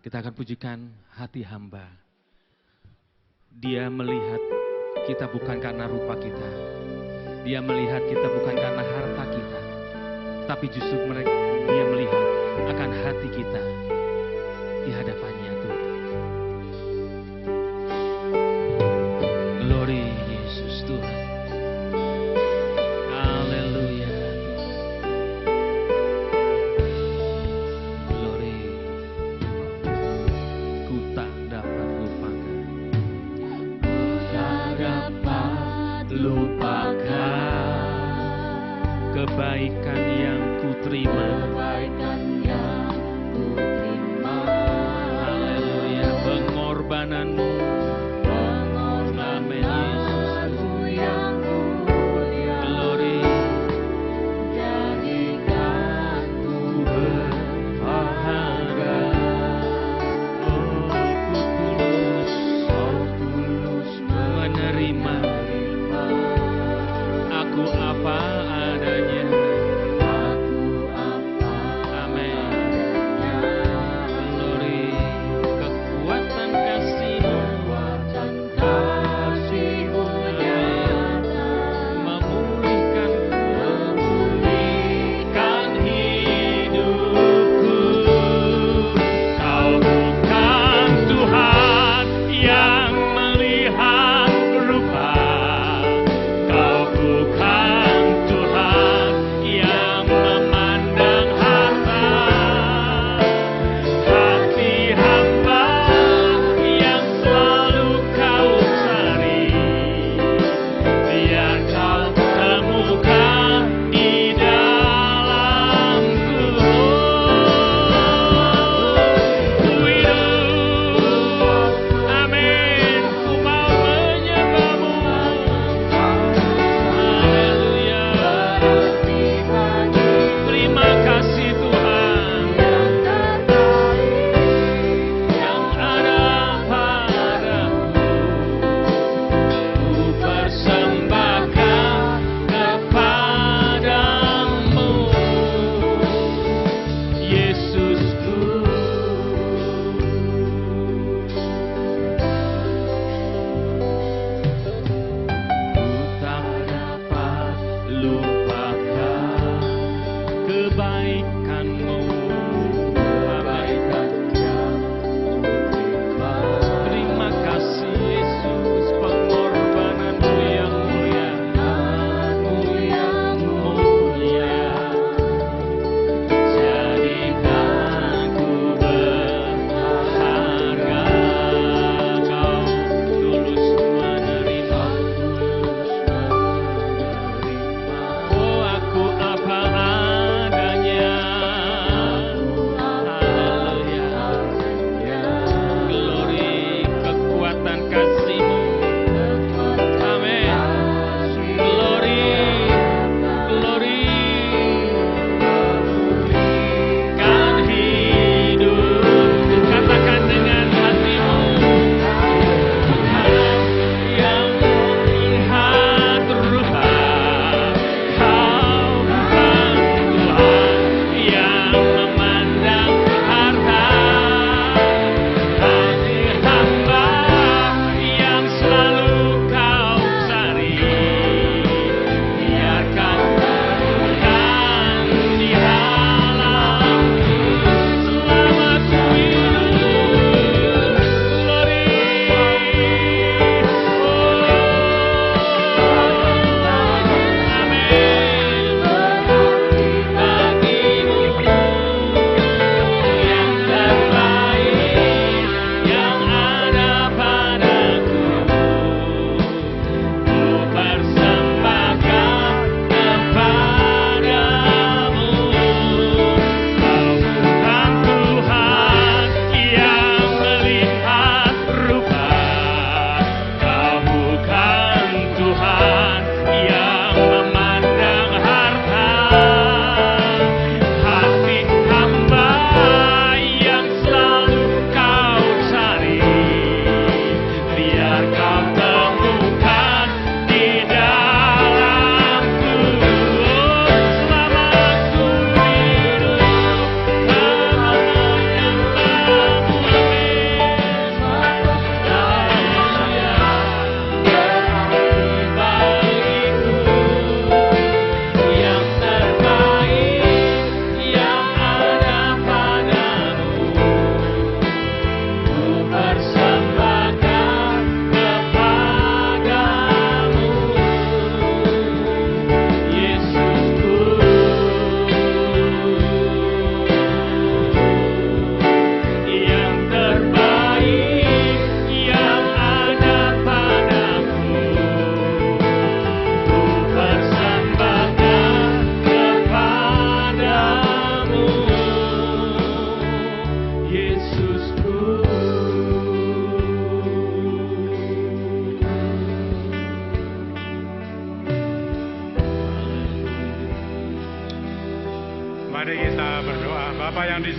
Kita akan pujikan hati hamba. Dia melihat kita bukan karena rupa kita. Dia melihat kita bukan karena harta kita. Tapi justru dia melihat akan hati kita di hadapannya Tuhan. Glory Yesus Tuhan. Haleluya. Glory. Ku tak dapat lupakan. Tak dapat lupakan Kebaikan yang ku terima. kebaikan yang ku terima, Haleluya. Pengorbananmu. pengorbananmu yang mulia, Glory. jadikanku berharga. Oh, ku tulus menerima aku apa adanya. Aku apa Amin. adanya, Glory. Kekuatan kasih-Mu, kekuatan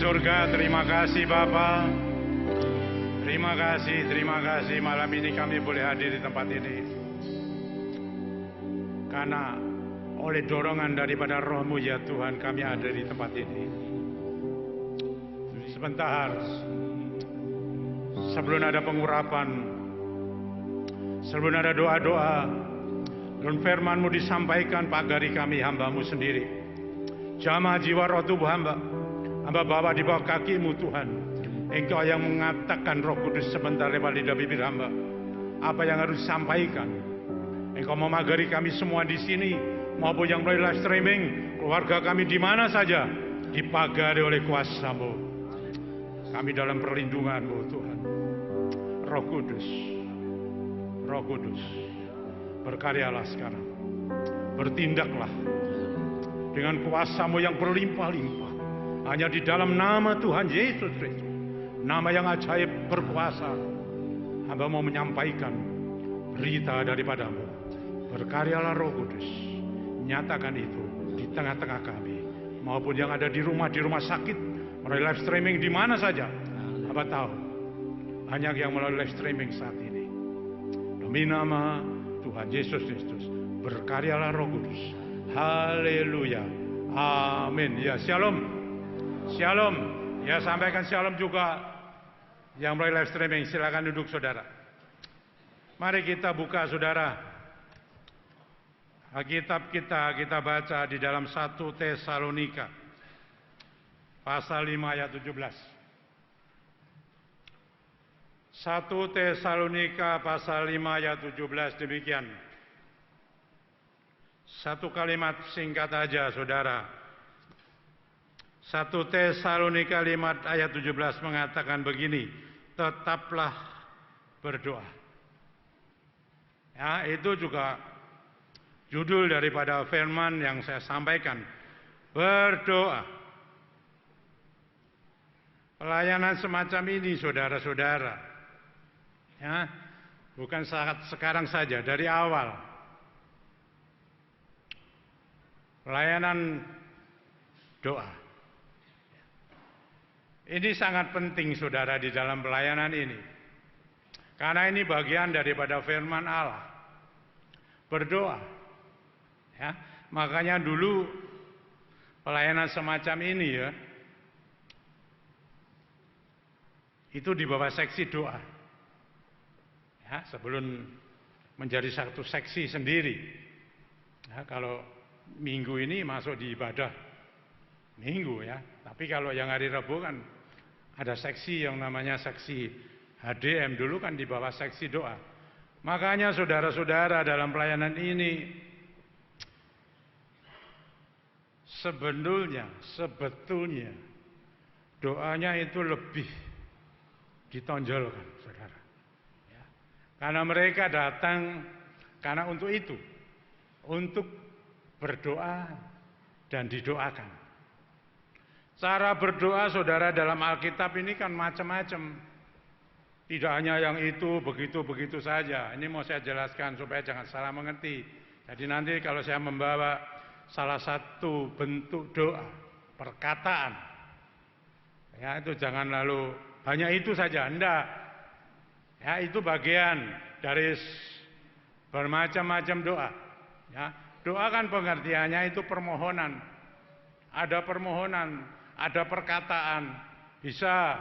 surga, terima kasih Bapa. Terima kasih malam ini kami boleh hadir di tempat ini. Karena oleh dorongan daripada roh-Mu ya Tuhan kami ada di tempat ini. Sebentar, sebelum ada pengurapan, sebelum ada doa-doa, dan firman-Mu disampaikan pagari kami hamba-Mu sendiri. Jamaah jiwa roh tubuh hamba bawa di bawah kaki-Mu Tuhan. Engkau yang mengatakan Roh Kudus sebentar lewat lidah bibir hamba apa yang harus disampaikan. Engkau memagari kami semua di sini maupun yang melalui live streaming, keluarga kami di mana saja dipagari oleh kuasa-Mu. Kami dalam perlindungan-Mu Tuhan. Roh Kudus, berkaryalah sekarang. Bertindaklah dengan kuasa-Mu yang berlimpah-limpah. Hanya di dalam nama Tuhan Yesus Kristus, nama yang ajaib berkuasa, hamba mau menyampaikan berita daripada-Mu. Berkaryalah Roh Kudus, nyatakan itu di tengah-tengah kami, maupun yang ada di rumah sakit, melalui live streaming di mana saja. Hamba tahu banyak yang melalui live streaming saat ini. Demi nama Tuhan Yesus Kristus, berkaryalah Roh Kudus. Haleluya, amin. Ya, shalom. Shalom. Ya, sampaikan shalom juga yang melalui live streaming. Silakan duduk saudara. Mari kita buka saudara Alkitab kita baca di dalam 1 Tesalonika pasal 5 ayat 17. 1 Tesalonika pasal 5 ayat 17 demikian. Satu kalimat singkat aja saudara. 1 Tesalonika 5 ayat 17 mengatakan begini, tetaplah berdoa. Ya, itu juga judul daripada firman yang saya sampaikan. Berdoa. Pelayanan semacam ini saudara-saudara, ya, bukan saat sekarang saja, dari awal. Pelayanan doa. Ini sangat penting saudara di dalam pelayanan ini. Karena ini bagian daripada firman Allah. Berdoa. Ya, makanya dulu pelayanan semacam ini ya, itu di bawah seksi doa. Ya, sebelum menjadi satu seksi sendiri. Ya, kalau minggu ini masuk di ibadah minggu ya. Tapi kalau yang hari Rabu kan ada seksi yang namanya seksi HDM, dulu kan di bawah seksi doa. Makanya saudara-saudara dalam pelayanan ini sebetulnya doanya itu lebih ditonjolkan saudara. Ya. Karena mereka datang karena untuk itu, untuk berdoa dan didoakan. Cara berdoa saudara dalam Alkitab ini kan macam-macam. Tidak hanya yang itu, begitu saja. Ini mau saya jelaskan supaya jangan salah mengerti. Jadi nanti kalau saya membawa salah satu bentuk doa, perkataan, ya itu jangan lalu hanya itu saja, enggak. Ya, itu bagian dari bermacam-macam doa. Ya, doa kan pengertiannya itu permohonan. Ada permohonan, ada perkataan, bisa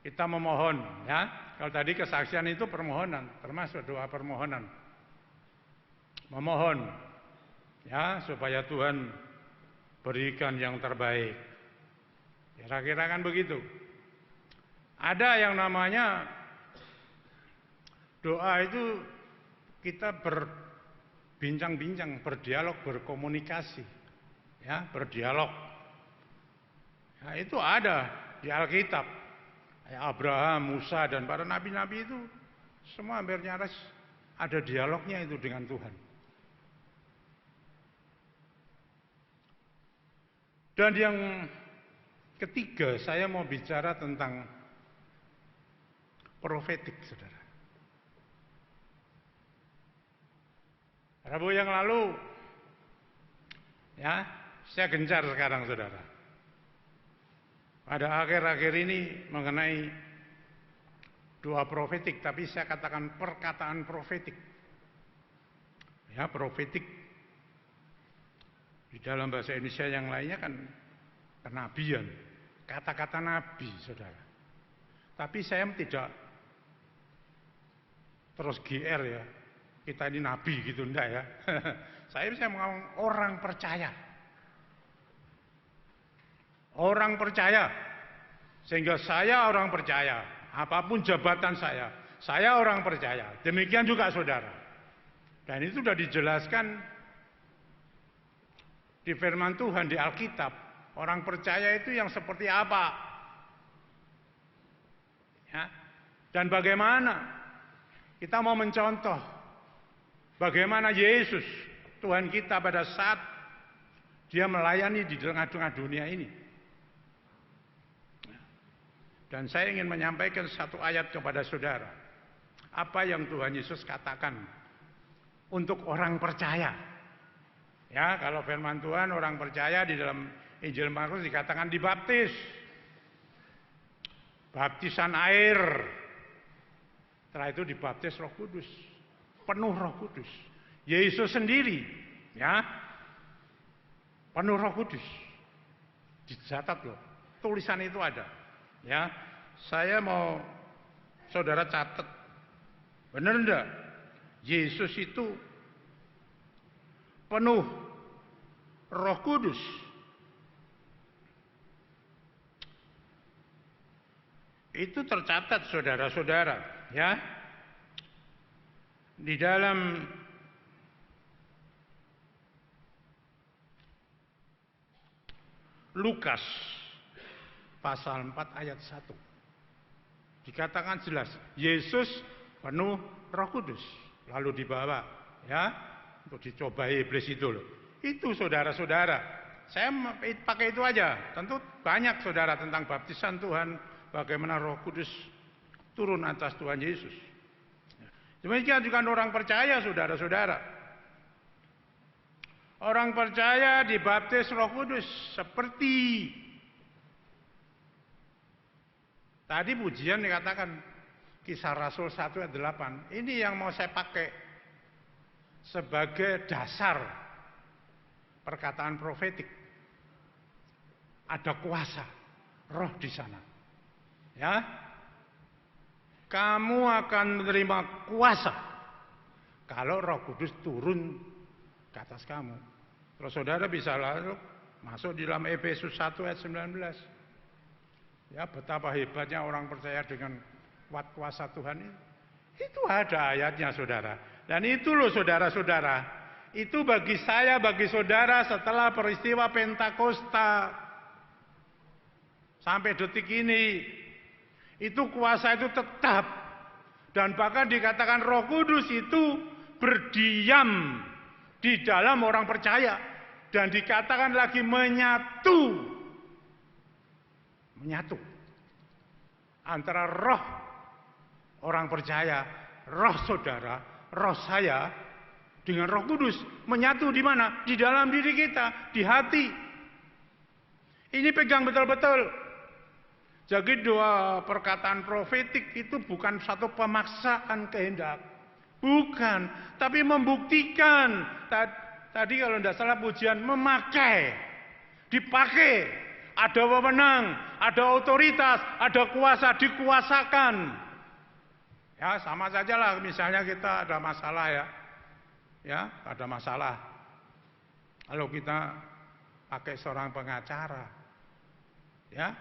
kita memohon, ya. Kalau tadi kesaksian itu permohonan, termasuk doa permohonan. Memohon, ya, supaya Tuhan berikan yang terbaik. Kira-kira kan begitu. Ada yang namanya doa itu kita berbincang-bincang, berdialog, berkomunikasi, ya, berdialog. Ya, itu ada di Alkitab. Abraham, Musa, dan para nabi-nabi itu semua hampir nyaris ada dialognya itu dengan Tuhan. Dan yang ketiga, saya mau bicara tentang profetik, saudara. Rabu yang lalu, ya, saya gencar sekarang, saudara. pada akhir-akhir ini mengenai doa profetik, tapi saya katakan perkataan profetik. Ya, profetik di dalam bahasa Indonesia yang lainnya kan kenabian, kata-kata nabi, saudara. Tapi saya tidak terus GR ya, kita ini nabi gitu, enggak ya. Saya ngomong orang percaya. Orang percaya. Sehingga saya orang percaya. Apapun jabatan saya orang percaya. Demikian juga saudara. Dan itu sudah dijelaskan di firman Tuhan, di Alkitab. Orang percaya itu yang seperti apa? Ya. Dan bagaimana? Kita mau mencontoh bagaimana Yesus, Tuhan kita pada saat Dia melayani di tengah-tengah dunia ini. Dan saya ingin menyampaikan satu ayat kepada saudara. Apa yang Tuhan Yesus katakan untuk orang percaya. Ya, kalau firman Tuhan orang percaya di dalam Injil Markus dikatakan dibaptis. Baptisan air. Setelah itu dibaptis Roh Kudus. Penuh Roh Kudus. Yesus sendiri, ya, penuh Roh Kudus. Dicatat loh. Tulisan itu ada. Ya, saya mau saudara catat. Benar enggak? Yesus itu penuh Roh Kudus. Itu tercatat saudara-saudara, ya. Di dalam Lukas pasal 4 ayat 1. Dikatakan jelas, Yesus penuh Roh Kudus, lalu dibawa, ya, untuk dicobai iblis itu loh. Itu saudara-saudara. Saya pakai itu aja. Tentu banyak saudara tentang baptisan Tuhan, bagaimana Roh Kudus turun atas Tuhan Yesus. Demikian juga orang percaya, saudara-saudara. Orang percaya dibaptis Roh Kudus seperti tadi pujian dikatakan Kisah Rasul 1 ayat 8. Ini yang mau saya pakai sebagai dasar perkataan profetik. Ada kuasa roh di sana. Ya. Kamu akan menerima kuasa kalau Roh Kudus turun ke atas kamu. Terus saudara bisa lalu masuk di dalam Efesus 1 ayat 19. Ya, betapa hebatnya orang percaya dengan kuasa Tuhan ini. Itu ada ayatnya saudara. Dan itu loh saudara-saudara. Itu bagi saya, bagi saudara setelah peristiwa Pentakosta sampai detik ini. Itu kuasa itu tetap. Dan bahkan dikatakan Roh Kudus itu berdiam di dalam orang percaya. Dan dikatakan lagi menyatu. Menyatu. Antara roh orang percaya, roh saudara, roh saya, dengan Roh Kudus. Menyatu di mana? Di dalam diri kita, di hati. Ini pegang betul-betul. Jadi doa perkataan profetik itu bukan satu pemaksaan kehendak. Bukan. Tapi membuktikan. Tadi kalau tidak salah pujian, memakai. Dipakai. Ada wewenang. Ada otoritas. Ada kuasa. Dikuasakan. Ya sama saja lah. Misalnya kita ada masalah ya. Ya ada masalah. Kalau kita pakai seorang pengacara. Ya.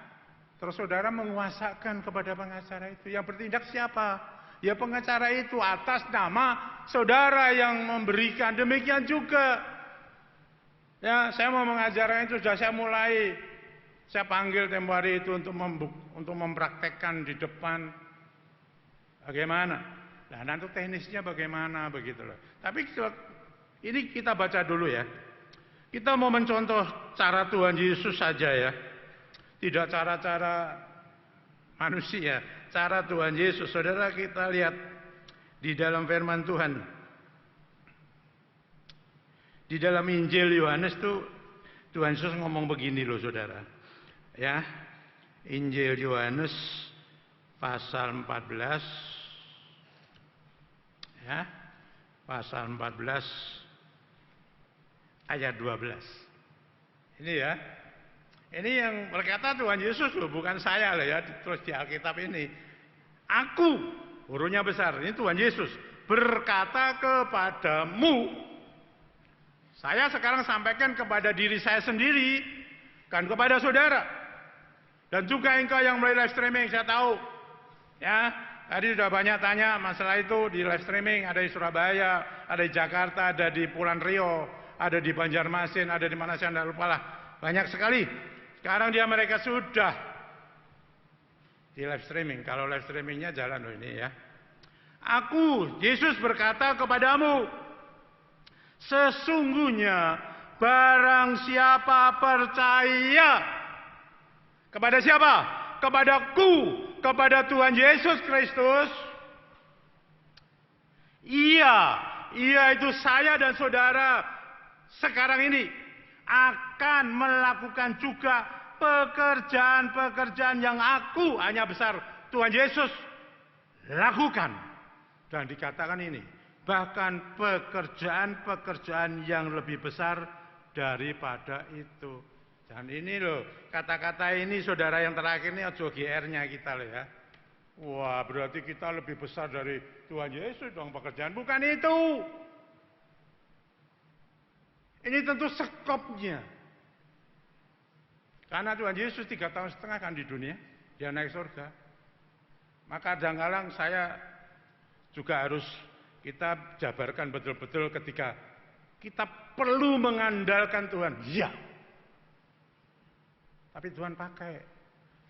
Terus saudara menguasakan kepada pengacara itu. Yang bertindak siapa? Ya pengacara itu atas nama saudara yang memberikan. Demikian juga. Ya saya mau mengajarkan itu sudah saya mulai. Saya panggil tempo hari itu untuk mempraktekkan di depan. Bagaimana? Nah nanti teknisnya bagaimana begitu loh. Tapi ini kita baca dulu ya. Kita mau mencontoh cara Tuhan Yesus saja ya. Tidak cara-cara manusia, cara Tuhan Yesus. Saudara kita lihat di dalam firman Tuhan. Di dalam Injil Yohanes tuh Tuhan Yesus ngomong begini loh saudara. Ya. Injil Yohanes pasal 14 ya. Pasal 14 ayat 12. Ini ya. Ini yang berkata Tuhan Yesus loh, bukan saya loh ya, terus di Alkitab ini. Aku, hurufnya besar, ini Tuhan Yesus, berkata kepadamu. Saya sekarang sampaikan kepada diri saya sendiri, kan kepada saudara. Dan juga engkau yang melalui live streaming, saya tahu. Ya, tadi sudah banyak tanya masalah itu di live streaming, ada di Surabaya, ada di Jakarta, ada di Pulau Rio, ada di Banjarmasin, ada di mana saya tidak lupa lah. Banyak sekali. Sekarang mereka sudah di live streaming. Kalau live streamingnya jalan loh ini ya. Aku, Yesus berkata kepadamu, sesungguhnya barang siapa percaya kepada siapa? Kepadaku, kepada Tuhan Yesus Kristus. Ia itu saya dan saudara sekarang ini akan melakukan juga pekerjaan-pekerjaan yang aku, hanya besar, Tuhan Yesus lakukan. Dan dikatakan ini, bahkan pekerjaan-pekerjaan yang lebih besar daripada itu. Dan ini loh, kata-kata ini saudara yang terakhir ini ojo GR-nya kita loh ya. Wah, berarti kita lebih besar dari Tuhan Yesus dong pekerjaan. Bukan itu. Ini tentu skopnya. Karena Tuhan Yesus 3,5 tahun kan di dunia, dia naik surga. Maka kadang-kadang saya juga harus kita jabarkan betul-betul ketika kita perlu mengandalkan Tuhan. Ya. Tapi Tuhan pakai.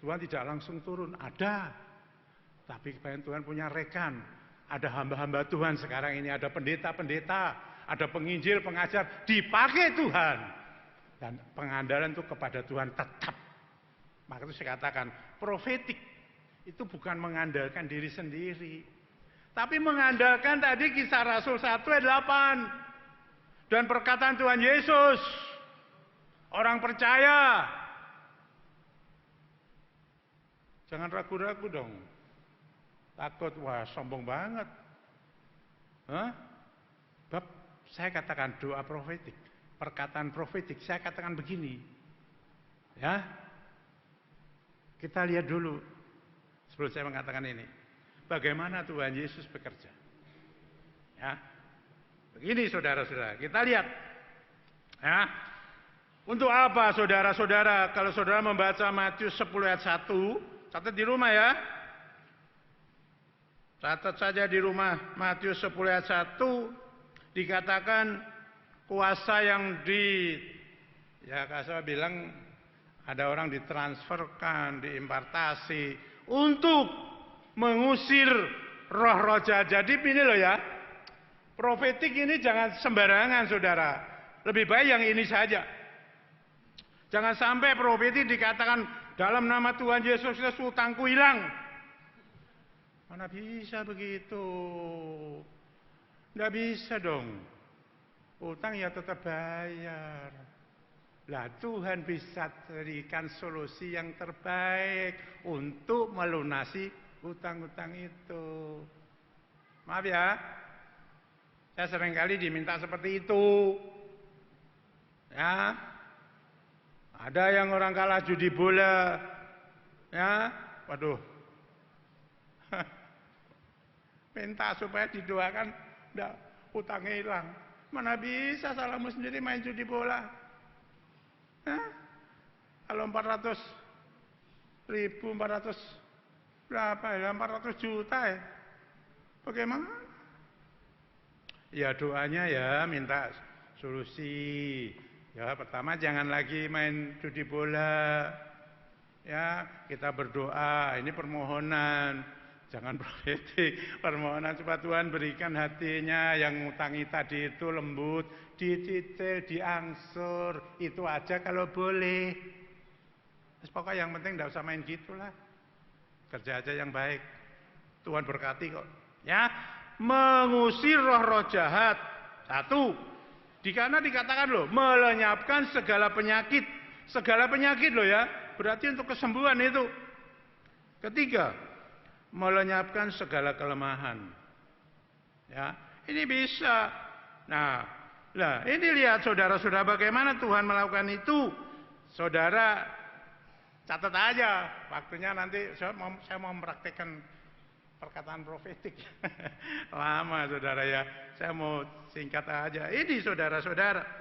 Tuhan tidak langsung turun. Ada. Tapi Tuhan punya rekan. Ada hamba-hamba Tuhan sekarang ini. Ada pendeta-pendeta. Ada penginjil, pengajar, dipakai Tuhan. Dan pengandalan itu kepada Tuhan tetap. Maka itu saya katakan, profetik itu bukan mengandalkan diri sendiri. Tapi mengandalkan tadi Kisah Rasul 1 ayat 8. Dan perkataan Tuhan Yesus. Orang percaya. Jangan ragu-ragu dong. Takut, wah sombong banget. Hah? Bab saya katakan doa profetik, perkataan profetik, saya katakan begini. Ya. Kita lihat dulu sebelum saya mengatakan ini. Bagaimana Tuhan Yesus bekerja. Ya. Begini saudara-saudara, kita lihat. Ya. Untuk apa saudara-saudara kalau saudara membaca Matius 10 ayat 1, catat di rumah ya. Catat saja di rumah Matius 10 ayat 1. Dikatakan kuasa yang ya saya bilang ada orang ditransferkan, diimpartasi untuk mengusir roh-roh jahat. Jadi ini loh ya, profetik ini jangan sembarangan saudara. Lebih baik yang ini saja. Jangan sampai profetik dikatakan dalam nama Tuhan Yesus Kristus utangku hilang. Mana bisa begitu? Nggak bisa dong. Utang ya tetap bayar. Lah Tuhan bisa berikan solusi yang terbaik untuk melunasi utang-utang itu. Maaf ya. Saya seringkali diminta seperti itu. Ya. Ada yang orang kalah judi bola. Ya. Waduh. Minta supaya didoakan. Nggak, utangnya hilang. Mana bisa salahmu sendiri main judi bola? Hah? Kalau 400.000, 400 berapa ya? 400 juta ya? Bagaimana? Ya doanya ya minta solusi. Ya pertama jangan lagi main judi bola. Ya kita berdoa. Ini permohonan. Jangan profetik, permohonan supaya Tuhan berikan hatinya yang ngutangi tadi itu lembut, dicicil, diangsur, itu aja kalau boleh. Pokoknya yang penting tidak usah main gitulah, kerja aja yang baik. Tuhan berkati kok. Ya, mengusir roh-roh jahat. 1. Karena dikatakan loh, melenyapkan segala penyakit loh ya. berarti untuk kesembuhan itu. Ketiga, melenyapkan segala kelemahan. Ya, ini bisa. Nah, ini lihat saudara-saudara bagaimana Tuhan melakukan itu. Saudara catat aja, waktunya nanti saya mau mempraktekkan perkataan profetik. Lama saudara ya, saya mau singkat aja. Ini saudara-saudara.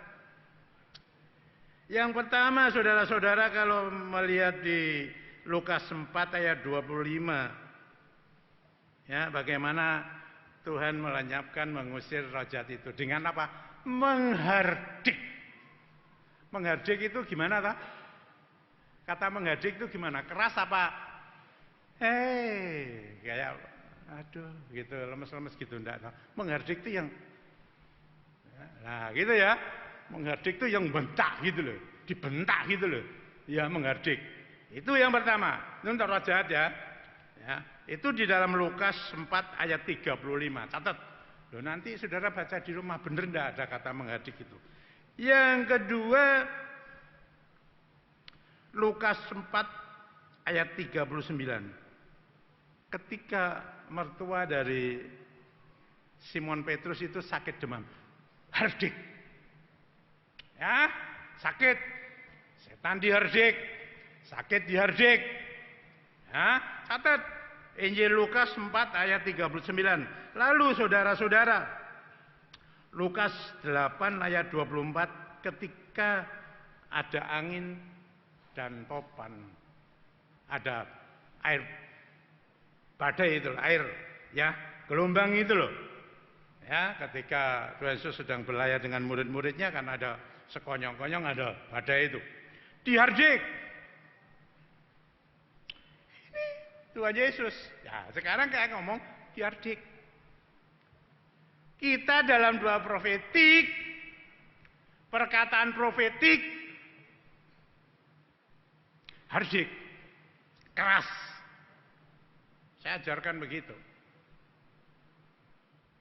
Yang pertama saudara-saudara kalau melihat di Lukas 4 ayat 25. Ya, bagaimana Tuhan melenyapkan, mengusir roh jahat itu. Dengan apa? Menghardik. Menghardik itu gimana tak? Kata menghardik itu gimana? Keras apa? Kayak aduh gitu, lemes-lemes gitu, enggak tahu. Menghardik itu yang nah gitu ya. Menghardik itu yang bentak gitu loh, dibentak gitu loh. Ya, menghardik. Itu yang pertama. Itu untuk roh jahat ya. Ya, itu di dalam Lukas 4 ayat 35. Catat. Loh, nanti saudara baca di rumah, bener enggak ada kata menghardik itu. Yang kedua, Lukas 4 ayat 39. Ketika mertua dari Simon Petrus itu sakit demam, hardik. Ya, sakit. Setan dihardik, sakit dihardik. Ya, catat. Injil Lukas 4 ayat 39. Lalu saudara-saudara, Lukas 8 ayat 24, ketika ada angin dan topan, ada air badai itu, air ya, gelombang itu loh. Ya, ketika Tuhan Yesus sedang berlayar dengan murid-muridnya, kan ada sekonyong-konyong, ada badai itu. Dihardik. Ini Tuhan Yesus. Ya, sekarang kayak ngomong dihardik. Kita dalam doa profetik, perkataan profetik, hardik, keras. Saya ajarkan begitu.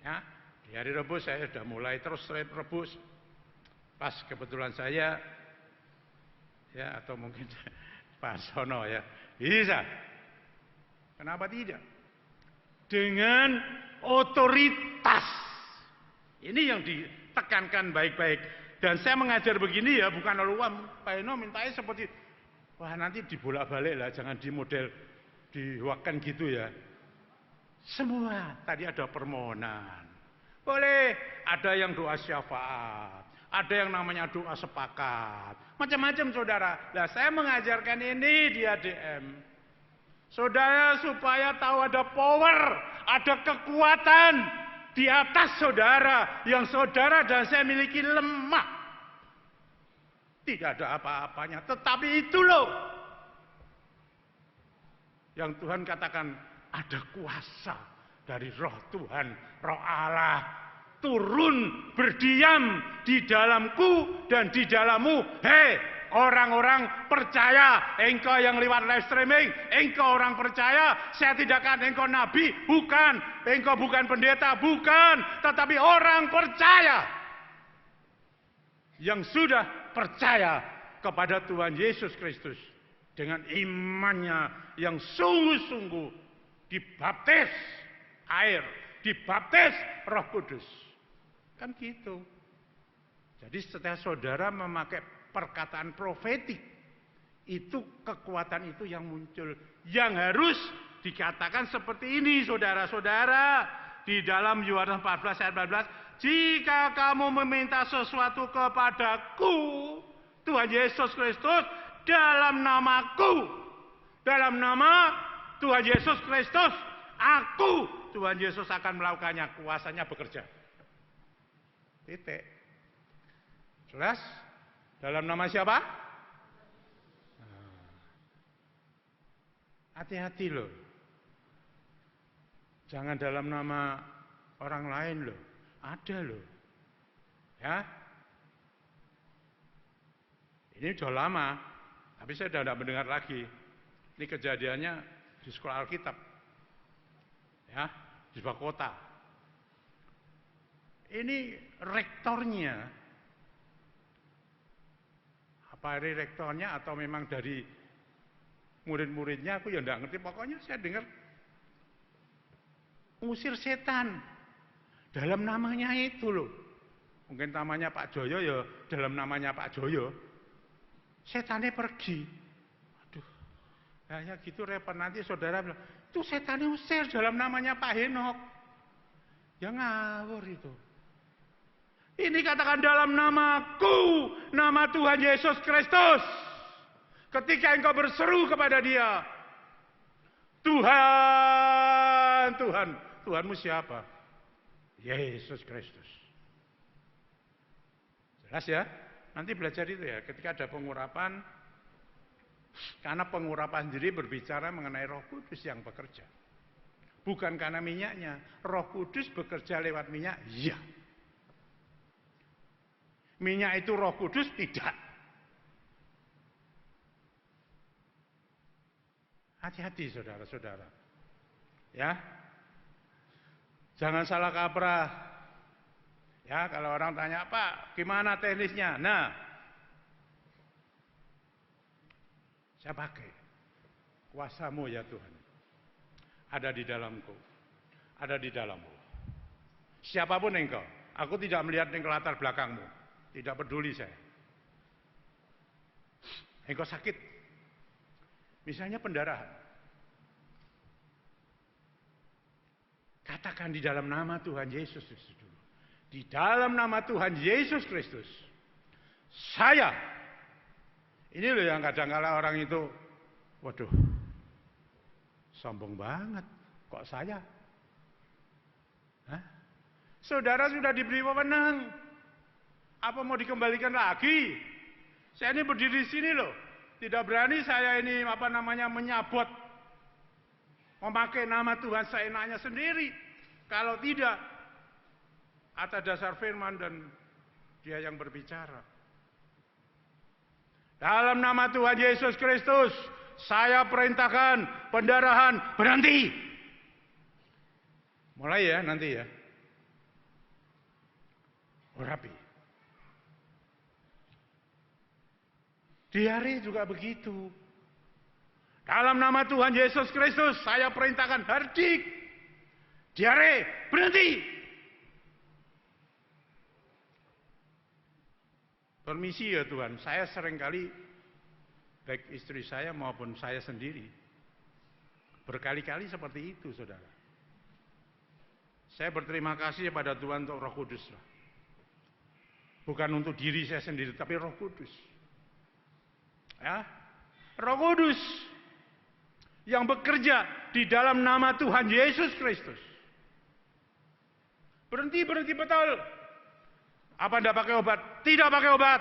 Ya, di hari Rebus saya sudah mulai terus rebus. Pas kebetulan saya, ya atau mungkin Pak Sono ya, bisa. Kenapa tidak? Dengan otoritas. Ini yang ditekankan baik-baik. Dan saya mengajar begini ya, bukan lalu Pak Eno mintanya seperti, wah nanti dibolak-balik lah, jangan di model diwakkan gitu ya. Semua tadi ada permohonan. Boleh, ada yang doa syafaat, ada yang namanya doa sepakat, macam-macam saudara. Nah, saya mengajarkan ini di ADM. Saudara supaya tahu ada power, ada kekuatan di atas saudara yang saudara dan saya miliki lemah. Tidak ada apa-apanya, tetapi itu loh yang Tuhan katakan, ada kuasa dari roh Tuhan, roh Allah turun berdiam di dalamku dan di dalammu. Hei orang-orang percaya, engkau yang lewat live streaming, engkau orang percaya, saya tidak akan engkau nabi, bukan, engkau bukan pendeta, bukan, tetapi orang percaya yang sudah percaya kepada Tuhan Yesus Kristus dengan imannya yang sungguh-sungguh dibaptis air, dibaptis Roh Kudus. Kan gitu. Jadi setelah saudara memakai perkataan profetik, itu kekuatan itu yang muncul. Yang harus dikatakan seperti ini saudara-saudara. Di dalam Yohanes 14 ayat 14, jika kamu meminta sesuatu kepadaku, Tuhan Yesus Kristus, dalam namaku, dalam nama Tuhan Yesus Kristus, aku, Tuhan Yesus akan melakukannya, kuasanya bekerja. Titik. Jelas? Dalam nama siapa? Hati-hati loh. Jangan dalam nama orang lain loh. Ada loh. Ya. Ini sudah lama, tapi saya sudah tidak mendengar lagi. Ini kejadiannya di sekolah Alkitab. Ya, di sebuah kota. Ini rektornya, apa ini rektornya atau memang dari murid-muridnya, aku ya enggak ngerti. Pokoknya saya dengar ngusir setan dalam namanya itu loh. Mungkin namanya Pak Joyo ya dalam namanya Pak Joyo. Setannya pergi. Aduh, kayak gitu repot. Nanti saudara bilang, itu setannya usir dalam namanya Pak Henok. Ya ngawur itu. Ini katakan dalam namaku, nama Tuhan Yesus Kristus. Ketika engkau berseru kepada Dia, Tuhan, Tuhan. Tuhanmu siapa? Yesus Kristus. Jelas ya? Nanti belajar itu ya. Ketika ada pengurapan, karena pengurapan sendiri berbicara mengenai Roh Kudus yang bekerja. Bukan karena minyaknya. Roh Kudus bekerja lewat minyak, iya. Minyak itu Roh Kudus, tidak. Hati-hati saudara-saudara. Ya. Jangan salah kaprah. Ya, kalau orang tanya, Pak, gimana teknisnya? Nah, saya pakai kuasamu ya Tuhan. Ada di dalamku. Ada di dalammu. Siapapun engkau. Aku tidak melihat engkau latar belakangmu. Tidak peduli saya. Engkau sakit. Misalnya pendarahan. Katakan di dalam nama Tuhan Yesus Kristus dulu. Di dalam nama Tuhan Yesus Kristus. Saya. Ini loh yang kadang-kala orang itu, waduh, sombong banget. Kok saya? Hah? Saudara sudah diberi wewenang. Apa mau dikembalikan lagi? Saya ini berdiri di sini loh. Tidak berani saya ini menyabot. Memakai nama Tuhan seenaknya sendiri. Kalau tidak, atas dasar firman dan Dia yang berbicara. Dalam nama Tuhan Yesus Kristus, saya perintahkan pendarahan berhenti. Mulai ya nanti ya. Urapi. Diare juga begitu. Dalam nama Tuhan Yesus Kristus, saya perintahkan herdik. Diare, berhenti. Permisi ya Tuhan, saya seringkali, baik istri saya maupun saya sendiri, berkali-kali seperti itu saudara. Saya berterima kasih kepada Tuhan untuk Roh Kudus. Bukan untuk diri saya sendiri, tapi Roh Kudus. Ya, Roh Kudus yang bekerja di dalam nama Tuhan Yesus Kristus. Berhenti betul. Apa tidak pakai obat? Tidak pakai obat.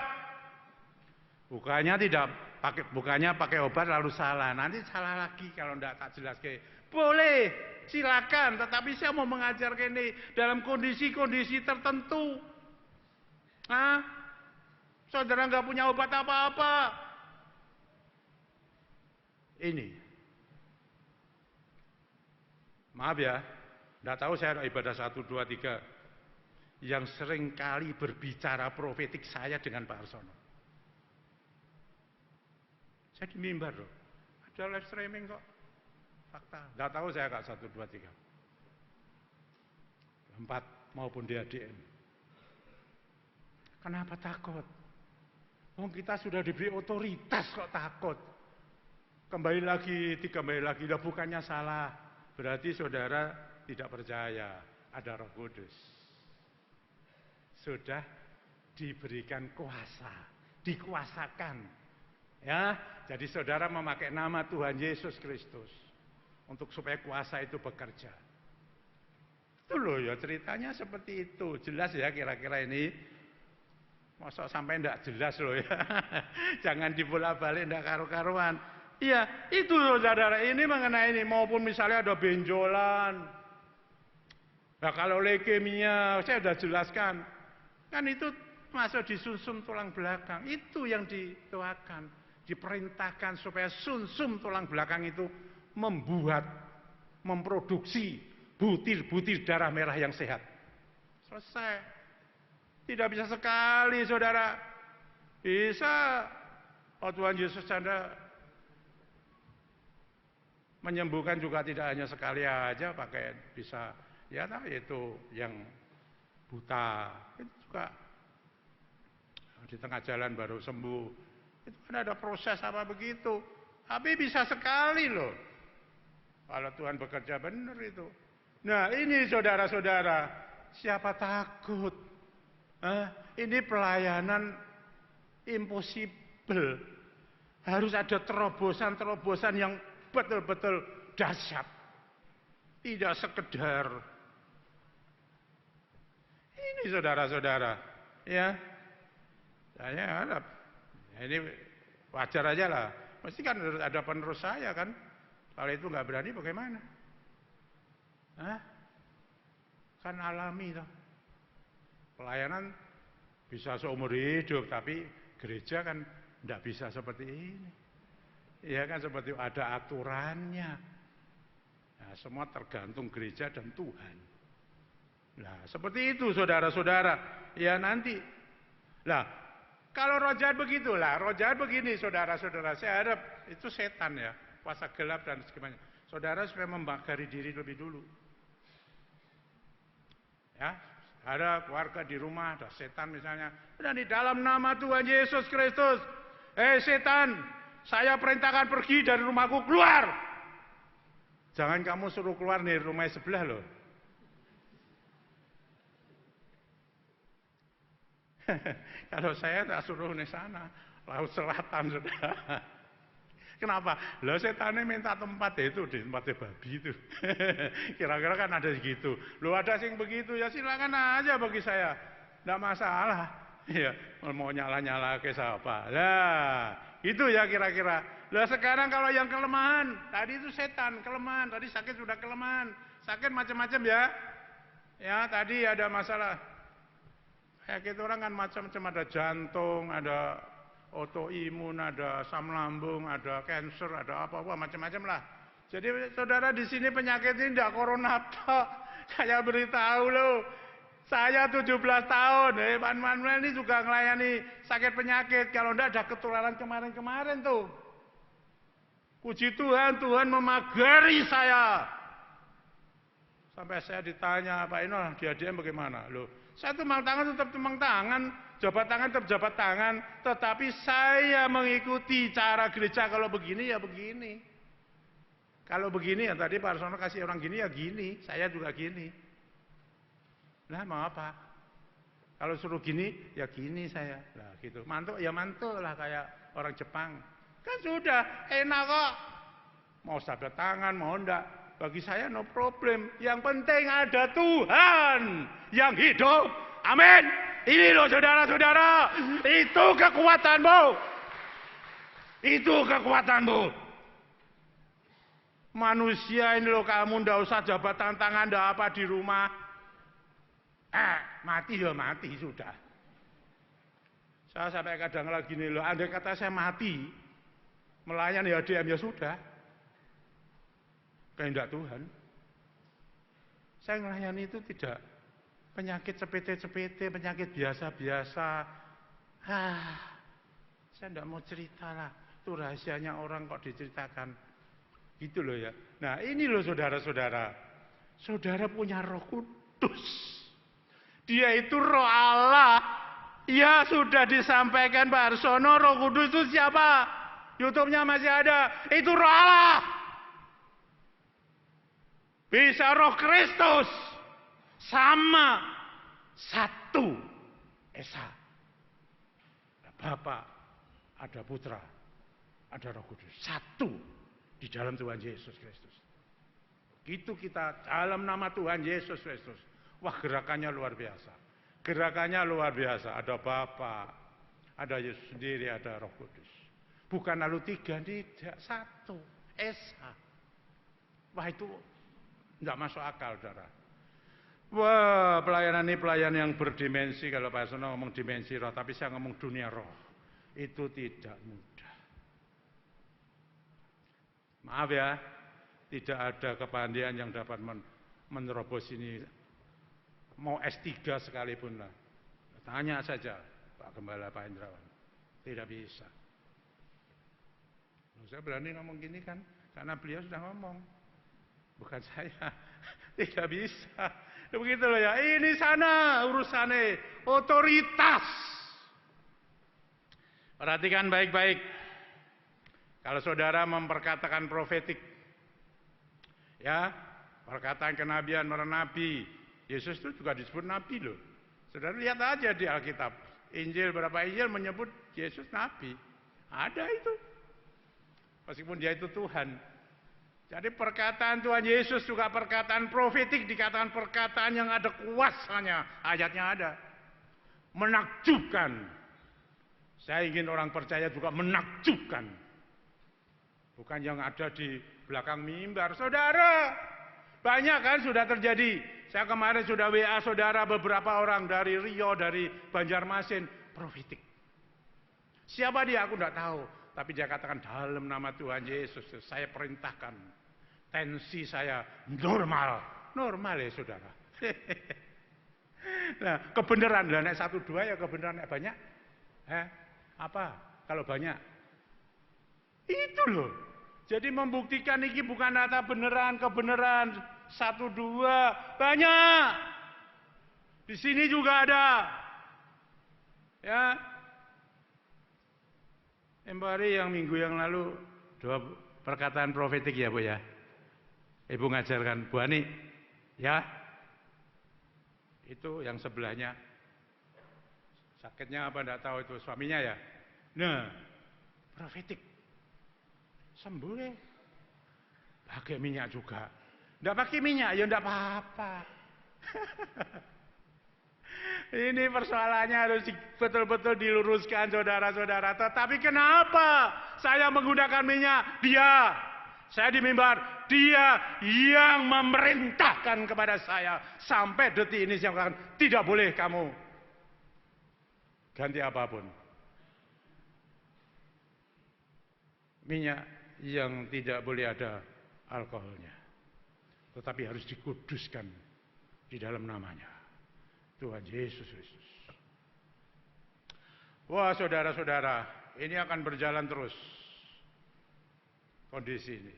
Bukannya pakai obat lalu salah. Nanti salah lagi kalau tidak tak jelaskan. Boleh, silakan. Tetapi saya mau mengajarkan ini dalam kondisi-kondisi tertentu. Hah? Saudara nggak punya obat apa-apa. Ini. Maaf ya, tidak tahu saya ada ibadah 1, 2, 3 yang sering kali berbicara profetik saya dengan Pak Arsono. Saya di mimbar loh, ada live streaming kok, fakta. Tidak tahu saya kak 1, 2, 3, 4 maupun di ADN. Kenapa takut? Oh kita sudah diberi otoritas kok takut. Kembali lagi, udah bukannya salah. Berarti saudara tidak percaya ada Roh Kudus. Sudah diberikan kuasa, dikuasakan. Ya, jadi saudara memakai nama Tuhan Yesus Kristus untuk supaya kuasa itu bekerja. Itu loh ya ceritanya seperti itu. Jelas ya kira-kira ini. Masa sampai enggak jelas loh ya. Jangan dibolak-balik enggak karu-karuan. Iya, itu saudara, ini mengenai ini, maupun misalnya ada benjolan. Nah kalau leukemia, saya sudah jelaskan, kan itu masuk di sumsum tulang belakang, itu yang dituakan, diperintahkan supaya sumsum tulang belakang itu memproduksi butir-butir darah merah yang sehat. Selesai. Tidak bisa sekali saudara, bisa, oh Tuhan Yesus canda. Menyembuhkan juga tidak hanya sekali aja pakai bisa, ya itu yang buta, itu juga di tengah jalan baru sembuh. Itu kan ada proses apa begitu. Tapi bisa sekali loh. Kalau Tuhan bekerja benar itu. Nah ini saudara-saudara, siapa takut? Ini pelayanan impossible. Harus ada terobosan-terobosan yang betul-betul dahsyat. Tidak sekedar. Ini saudara-saudara, ya. Saya harap ini wajar aja lah. Mesti kan ada penerus saya kan. Kalau itu nggak berani bagaimana? Kan alami toh. Pelayanan bisa seumur hidup, tapi gereja kan tidak bisa seperti ini. Ya kan seperti ada aturannya. Nah, semua tergantung gereja dan Tuhan. Nah, seperti itu saudara-saudara. Ya nanti. Lah, kalau roh jahat begitulah, roh jahat begini saudara-saudara. Saya harap itu setan ya, kuasa gelap dan sebagainya. Saudara supaya membakari diri lebih dulu. Ya, ada keluarga di rumah, ada setan misalnya. Dan di dalam nama Tuhan Yesus Kristus, setan, saya perintahkan pergi dari rumahku, keluar. Jangan kamu suruh keluar nih rumah sebelah loh. Kalau saya tak suruh di sana, laut selatan sudah. Kenapa? Lah setannya minta tempat itu di tempatnya babi itu. Kira-kira kan ada gitu. Lo ada sing begitu ya silakan aja bagi saya, tidak masalah. Ya mau nyala-nyala ke siapa? Lah itu ya kira-kira. Lah sekarang kalau yang kelemahan, tadi itu setan kelemahan, tadi sakit sudah kelemahan, sakit macam-macam ya. Ya tadi ada masalah. Kayak orang kan macam-macam, ada jantung, ada autoimun, ada asam lambung, ada kanker, ada apa-apa macam-macam lah. Jadi saudara di sini penyakit ini tidak corona tok. Saya beritahu loh. Saya 17 tahun, Pak Manuel ini juga melayani sakit penyakit. Kalau tidak ada ketularan kemarin-kemarin tuh. Puji Tuhan, Tuhan memagari saya. Sampai saya ditanya, Pak Ino, dia bagaimana? Loh, saya tumpang tangan tetap tumpang tangan, jabat tangan tetap jabat tangan, tetapi saya mengikuti cara gereja kalau begini ya begini. Kalau begini ya tadi Pak Arsono kasih orang gini ya gini, saya juga gini. Nah mau apa? Kalau suruh gini ya gini saya, lah gitu. Mantuk ya mantuk lah kayak orang Jepang. Kan sudah enak kok. Mau jabat tangan mau enggak. Bagi saya no problem. Yang penting ada Tuhan yang hidup. Amin. Ini loh saudara-saudara. Itu kekuatanmu. Itu kekuatanmu. Manusia ini loh, kamu ndak usah jabatan tangan ndak apa di rumah. Mati ya mati sudah. Saya sampai kadang lagi nih loh, andai kata saya mati melayani HDM ya sudah. Kehendak Tuhan. Saya melayani itu tidak penyakit sepete-sepete, penyakit biasa-biasa. Saya tidak mau cerita lah. Itu rahasianya orang kok diceritakan. Gitu loh ya. Nah ini loh saudara-saudara. Saudara punya Roh Kudus. Dia itu Roh Allah. Ya sudah disampaikan Pak Arsono, Roh Kudus itu siapa? YouTube-nya masih ada. Itu Roh Allah. Bisa Roh Kristus sama satu Esa. Ada Bapa, ada Putra, ada Roh Kudus. Satu di dalam Tuhan Yesus Kristus. Gitu kita dalam nama Tuhan Yesus Kristus. Wah gerakannya luar biasa. Gerakannya luar biasa. Ada Bapa, ada Yesus sendiri, ada Roh Kudus. Bukan lalu tiga, tidak satu Esa. Wah itu tidak masuk akal, saudara. Wah, pelayanan ini pelayanan yang berdimensi. Kalau Pak Arsono ngomong dimensi roh, tapi saya ngomong dunia roh. Itu tidak mudah. Maaf ya, tidak ada kepandian yang dapat menerobos ini. Mau S3 sekalipun lah. Tanya saja Pak Gembala, Pak Indrawan. Tidak bisa. Saya berani ngomong gini kan. Karena beliau sudah ngomong. Bukan saya. Tidak bisa. Begitu loh ya. Ini sana urusannya otoritas. Perhatikan baik-baik. Kalau saudara memperkatakan profetik, ya, perkataan kenabian, nabi, Yesus itu juga disebut nabi loh. Saudara lihat aja di Alkitab, Injil berapa Injil menyebut Yesus nabi, ada itu. Meskipun dia itu Tuhan. Jadi perkataan Tuhan Yesus juga perkataan profetik, dikatakan perkataan yang ada kuasanya, ayatnya ada. Menakjubkan. Saya ingin orang percaya juga menakjubkan. Bukan yang ada di belakang mimbar. Saudara, banyak kan sudah terjadi. Saya kemarin sudah WA saudara beberapa orang dari Rio, dari Banjarmasin, profetik. Siapa dia? Aku tidak tahu. Tapi dia katakan dalam nama Tuhan Yesus, saya perintahkan. Tensi saya normal. Normal ya saudara. Nah, kebenaran. Lah nek 1 2 ya kebenaran, nek banyak. Apa? Kalau banyak. Itu loh. Jadi membuktikan ini bukan data beneran, kebenaran. 1 2 banyak. Di sini juga ada. Ya. Embari yang minggu yang lalu 2 perkataan profetik ya Bu ya. Ibu ngajarkan Bu Ani, ya. Itu yang sebelahnya. Sakitnya apa enggak tahu itu suaminya ya. Nah, profetik. Sembuh deh. Pakai minyak juga. Enggak pakai minyak ya enggak apa-apa. Ini persoalannya harus betul-betul diluruskan saudara-saudara. Tetapi kenapa saya menggunakan minyak? Saya di mimbar, dia yang memerintahkan kepada saya. Sampai detik ini saya katakan, tidak boleh kamu ganti apapun. Minyak yang tidak boleh ada alkoholnya. Tetapi harus dikuduskan di dalam namanya. Tuhan Yesus Kristus. Wah saudara-saudara, ini akan berjalan terus. Kondisi ini.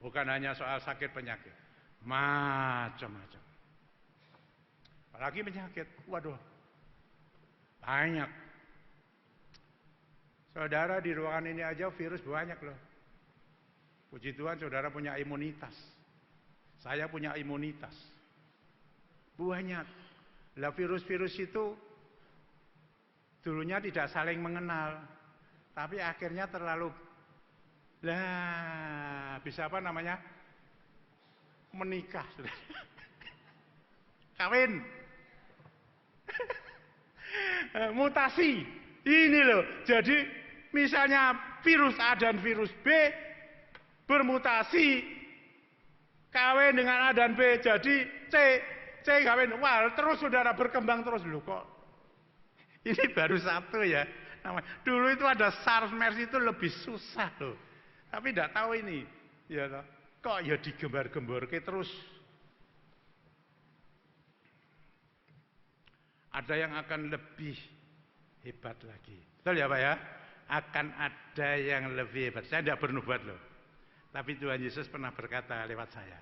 Bukan hanya soal sakit penyakit. Macam-macam. Apalagi penyakit. Waduh. Banyak. Saudara di ruangan ini aja virus banyak loh. Puji Tuhan saudara punya imunitas. Saya punya imunitas. Banyak. Lah virus-virus itu dulunya tidak saling mengenal. Tapi akhirnya terlalu bisa apa namanya? Menikah. Kawin. Mutasi. Ini loh. Jadi misalnya virus A dan virus B bermutasi kawin dengan A dan B jadi C kawin. Wah, terus saudara berkembang terus loh kok. Ini baru satu ya. Dulu itu ada SARS, MERS itu lebih susah loh. Tapi tidak tahu ini, ya toh. Kok ya digembar-gembar ke terus. Ada yang akan lebih hebat lagi. Betul ya Pak ya? Akan ada yang lebih hebat. Saya tidak bernubuat loh. Tapi Tuhan Yesus pernah berkata lewat saya.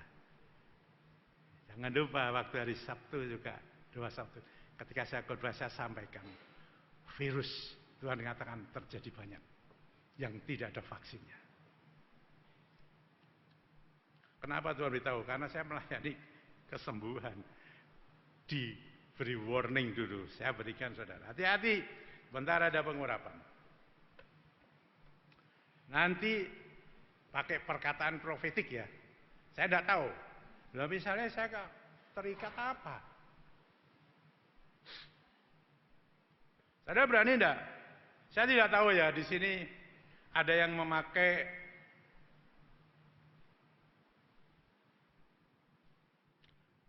Jangan lupa waktu hari Sabtu juga, 2 Sabtu. Ketika saya khotbah saya sampaikan. Virus Tuhan mengatakan terjadi banyak. Yang tidak ada vaksinnya. Kenapa Tuhan beritahu? Karena saya melayani kesembuhan. Diberi warning dulu. Saya berikan saudara. Hati-hati. Bentar ada pengurapan. Nanti pakai perkataan profetik ya. Saya tidak tahu. Lalu misalnya saya terikat apa? Saudara berani enggak? Saya tidak tahu ya. Di sini ada yang memakai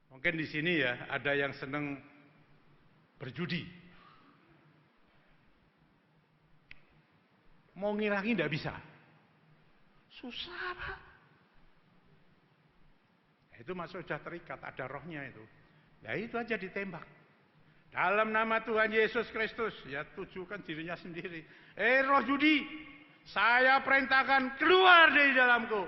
mungkin di sini ya ada yang senang berjudi. Mau ngilangi tidak bisa. Susah Pak. Itu masuk sudah terikat, ada rohnya itu. Ya itu aja ditembak. Dalam nama Tuhan Yesus Kristus, ya tujukan dirinya sendiri. Roh judi, saya perintahkan keluar dari dalamku.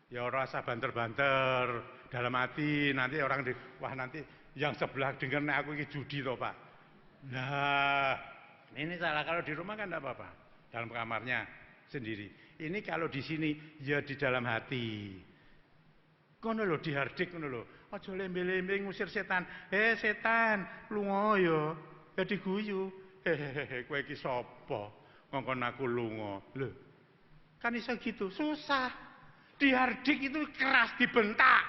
Ya rasa banter-banter dalam hati, nanti orang wah nanti yang sebelah dengar nek aku ini judi toh Pak. Nah, ini salah. Kalau di rumah kan enggak apa-apa, dalam kamarnya sendiri. Ini kalau di sini ya di dalam hati. Kono lho dihardik ngono lho. Aja lembe-lembe ngusir setan. Setan, lunga ya. Ya diguyu. Hehehe, kowe iki sapa? Ngongkon aku lunga. Lho. Kan iso gitu, susah. Dihardik itu keras, dibentak.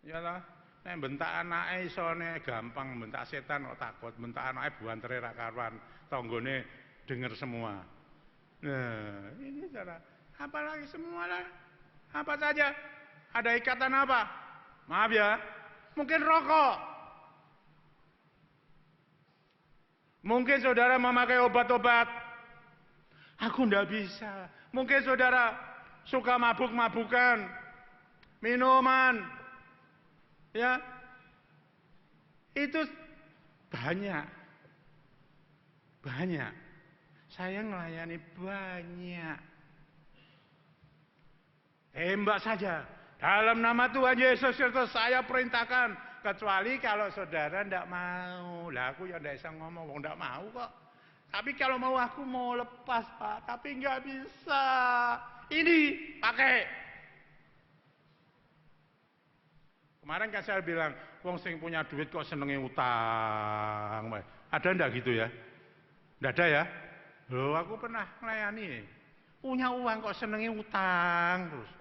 Ya lah, nek bentak anake isone gampang, bentak setan kok takut, bentak anake buantere ra karuan, tanggane denger semua. Nah, ini cara apalagi semua lah. Apa saja? Ada ikatan apa? Maaf ya, mungkin rokok. Mungkin saudara memakai obat-obat. Aku ndak bisa. Mungkin saudara suka mabuk-mabukan, minuman. Ya, itu banyak. Saya melayani banyak. Tembak saja. Dalam nama Tuhan Yesus Kristus saya perintahkan. Kecuali kalau saudara tidak mau. Lah aku ya tidak bisa ngomong, tidak mau kok. Tapi kalau mau aku mau lepas Pak. Tapi nggak bisa. Ini pakai. Kemarin kan saya bilang, wong sing punya duit kok senenge utang. Ada ndak gitu ya? Ndak ada ya? Loh, aku pernah melayani. Punya uang kok senenge utang terus.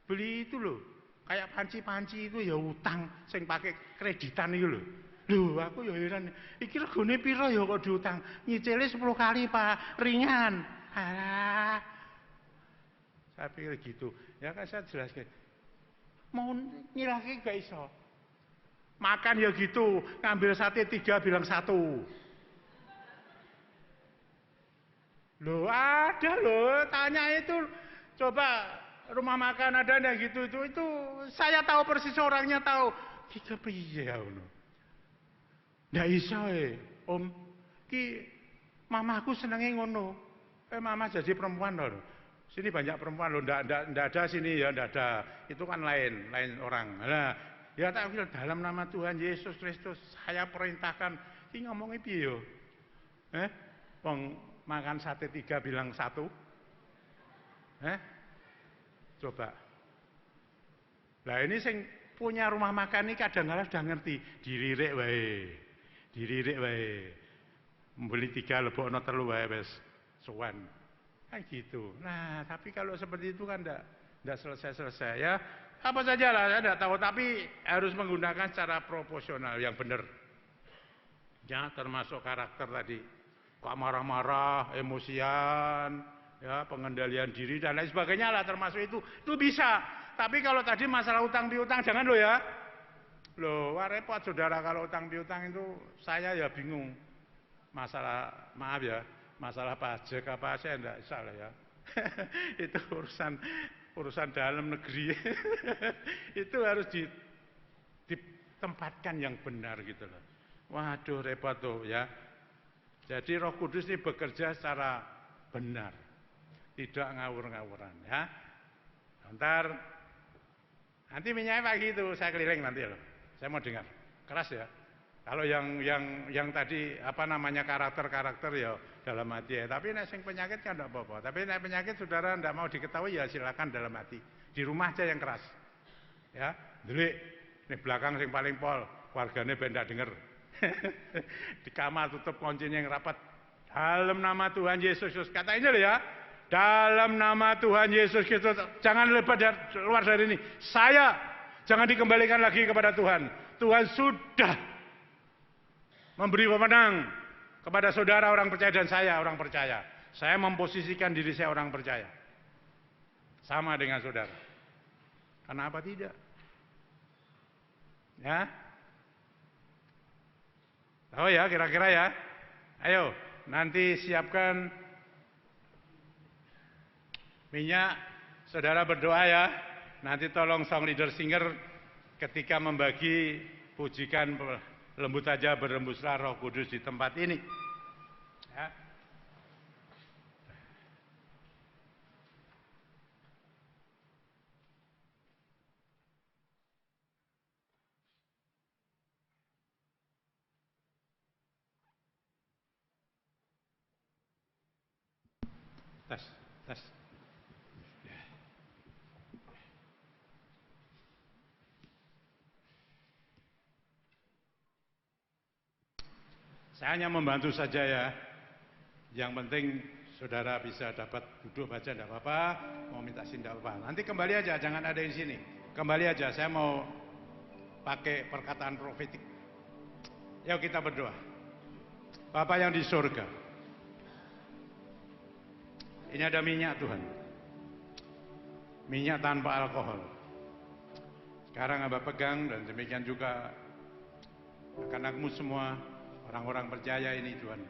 Beli itu loh, kayak panci-panci itu ya utang, sing pakai kreditan itu loh. Loh, aku ya heran. Iki regane piro ya kok diutang? Nyicile 10 kali, Pak. Ringan. Alah. Saya pikir gitu. Ya kan saya jelaskan. Mau ngilangke gak iso. Makan ya gitu, ngambil sate 3 bilang 1. Loh, ada loh, tanya itu. Coba rumah makan ada ndak gitu itu saya tahu persis orangnya tahu. Iki piye ya ngono. Ndak iso Om. Ki mamaku senenge ngono. Mama jadi perempuan loh. Sini banyak perempuan loh, ndak ada sini ya, ndak ada. Itu kan lain orang. Nah, ya tak bilang dalam nama Tuhan Yesus Kristus saya perintahkan. Ki ngomongnya piye yo? Wong makan sate 3 bilang 1. Coba. Lah ini sing punya rumah makan ini kadang-kadang sudah ngerti. Diririk wae. Membeli 3 lebokno 3 wae wis sowan. Kan gitu. Nah, tapi kalau seperti itu kan enggak selesai-selesai ya. Apa saja lah, saya enggak tahu, tapi harus menggunakan cara proporsional yang benar. Ya, termasuk karakter tadi. Kok marah-marah, emosian, ya, pengendalian diri dan lain sebagainya lah, termasuk itu bisa. Tapi kalau tadi masalah utang piutang jangan lo ya. Loh, wah repot saudara kalau utang piutang itu saya ya bingung. Masalah maaf ya, masalah pajak apa saya enggak salah ya. Itu urusan dalam negeri. Itu harus ditempatkan yang benar gitu loh. Waduh repot tuh ya. Jadi Roh Kudus ini bekerja secara benar. Tidak ngawur-ngawuran ya. Ntar nanti minyaknya pagi itu saya keliling nanti loh. Saya mau dengar. Keras ya. Kalau yang tadi apa namanya karakter ya dalam hati ya. Tapi nek sing penyakit kan enggak apa-apa. Tapi nek penyakit saudara enggak mau diketahui ya silakan dalam hati. Di rumah aja yang keras. Ya, delik. Ini belakang sing paling pol, wargane ben ndak denger. Di kamar tutup kuncinya yang rapat. Dalam nama Tuhan Yesus Kristus. Kata ini loh ya. Dalam nama Tuhan Yesus Kristus. Jangan luar dari ini. Saya jangan dikembalikan lagi kepada Tuhan. Tuhan sudah memberi pemenang kepada saudara orang percaya dan saya orang percaya. Saya memposisikan diri saya orang percaya. Sama dengan saudara. Kenapa tidak? Ya. Tahu ya kira-kira ya. Ayo, nanti siapkan minyak. Saudara berdoa ya. Nanti tolong song leader singer ketika membagi pujikan lembut aja berembuslah Roh Kudus di tempat ini. Ya. Tes, tes. Saya hanya membantu saja ya. Yang penting saudara bisa dapat duduk baca tidak apa-apa, mau minta sin tidak apa-apa. Nanti kembali aja, jangan ada di sini. Kembali aja, saya mau pakai perkataan profetik. Yuk kita berdoa. Bapa yang di surga, ini ada minyak Tuhan. Minyak tanpa alkohol. Sekarang Abah pegang dan demikian juga anak-anakmu semua, orang-orang percaya ini Tuhan.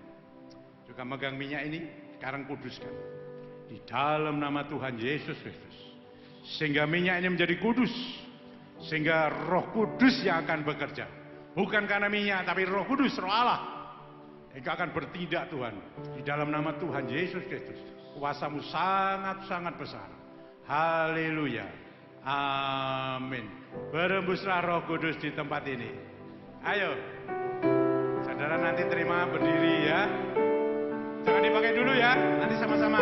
Juga megang minyak ini, sekarang kuduskan. Di dalam nama Tuhan Yesus Kristus. Sehingga minyak ini menjadi kudus. Sehingga Roh Kudus yang akan bekerja. Bukan karena minyak, tapi Roh Kudus, Roh Allah. Yang akan bertindak Tuhan. Di dalam nama Tuhan Yesus Kristus. Kuasamu sangat-sangat besar. Haleluya. Amin. Berembuslah Roh Kudus di tempat ini. Ayo. Saudara nanti terima berdiri ya. Jangan dipakai dulu ya. Nanti sama-sama.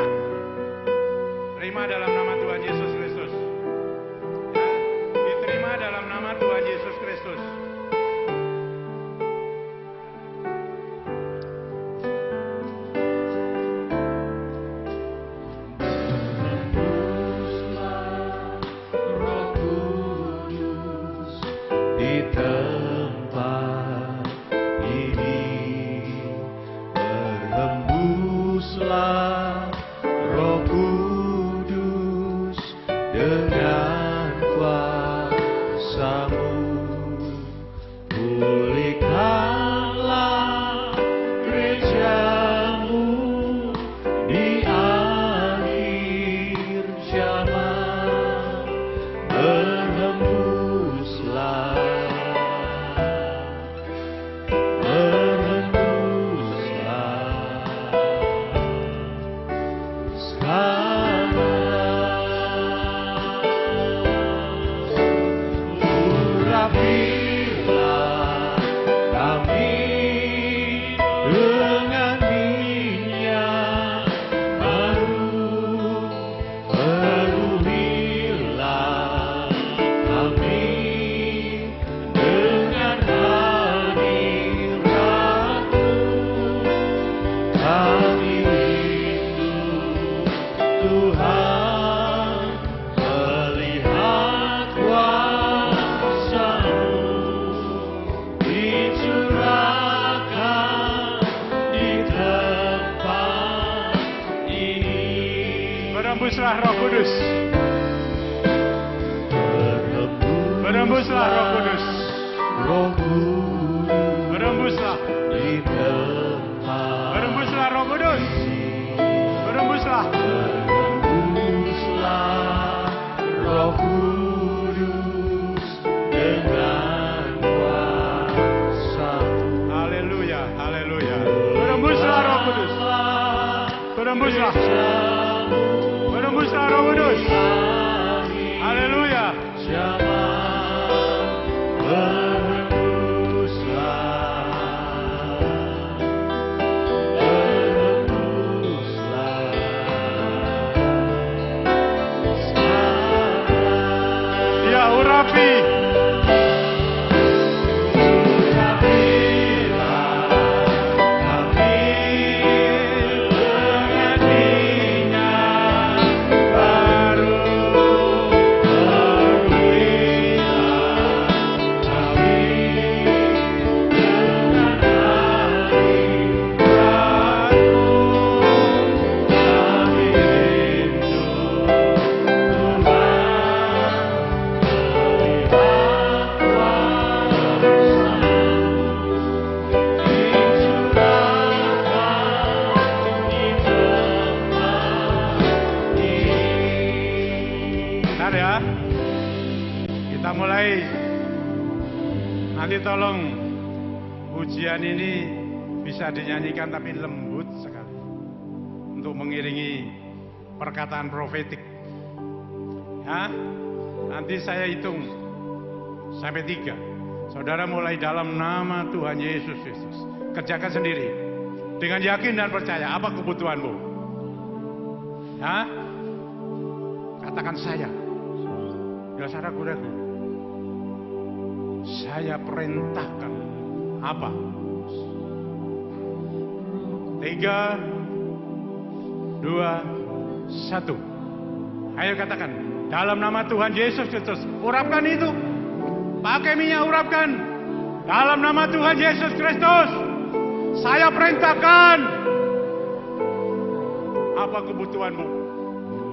Terima dalam nama Tuhan Yesus Kristus. Ya, diterima dalam nama Tuhan Yesus Kristus. Berembuslah Roh Kudus. Berembuslah Roh Kudus. Berembuslah. Berembuslah Roh Kudus. Berembuslah. Roh Kudus dengan kuasa. Haleluya, haleluya. Berembuslah Roh Kudus. Berembuslah. Berembuslah Roh Kudus. Haleluya. Ya urapi. Nanti tolong ujian ini bisa dinyanyikan tapi lembut sekali. untuk mengiringi perkataan profetik. Ya, nanti saya hitung sampai 3. Saudara mulai dalam nama Tuhan Yesus Kristus. Kerjakan sendiri dengan yakin dan percaya. Apa kebutuhanmu? Ya, katakan saya. Ya, saudara ragu. Saya perintahkan apa? 3, 2, 1. Ayo katakan, dalam nama Tuhan Yesus Kristus. Urapkan itu. Pakai minyak, urapkan. Dalam nama Tuhan Yesus Kristus, saya perintahkan. Apa kebutuhanmu?